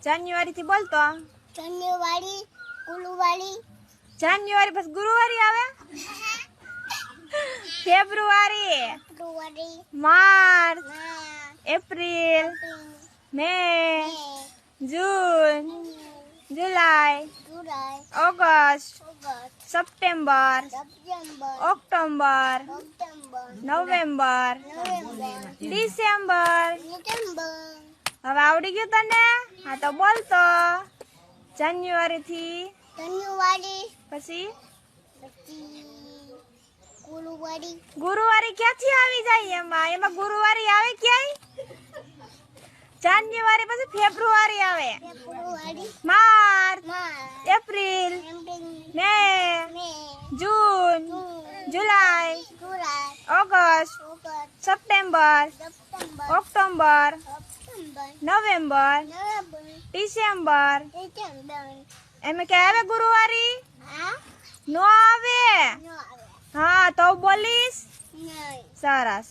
જાન્યુઆરી થી બોલતો. જાન્યુઆરી, ગુરુવારી, જાન્યુઆરી પછી ગુરુવારી આવે. February, February, March, March, April, April, May, May, June, July, July, August, August, September, September, October, October, November, November, December. December. હવે આવડી ગયું તને? હા તો બોલતો. જાન્યુઆરી થી જાન્યુઆરી, પછી પછી ગુરુવારી, ગુરુવારી ક્યાંથી આવી જાય? એમાં ગુરુવારી આવે ક્યાંય? જાન્યુઆરી પછી ફેબ્રુઆરી આવે, February, March, March, April, April, May, May, June, June, July, July, August, August, September, September, October, October, November, November, December. December. એમાં કે આવે ગુરુવારી? આ નો આવે. નો આવે. હા તો બોલીશ. નહીં. સરસ.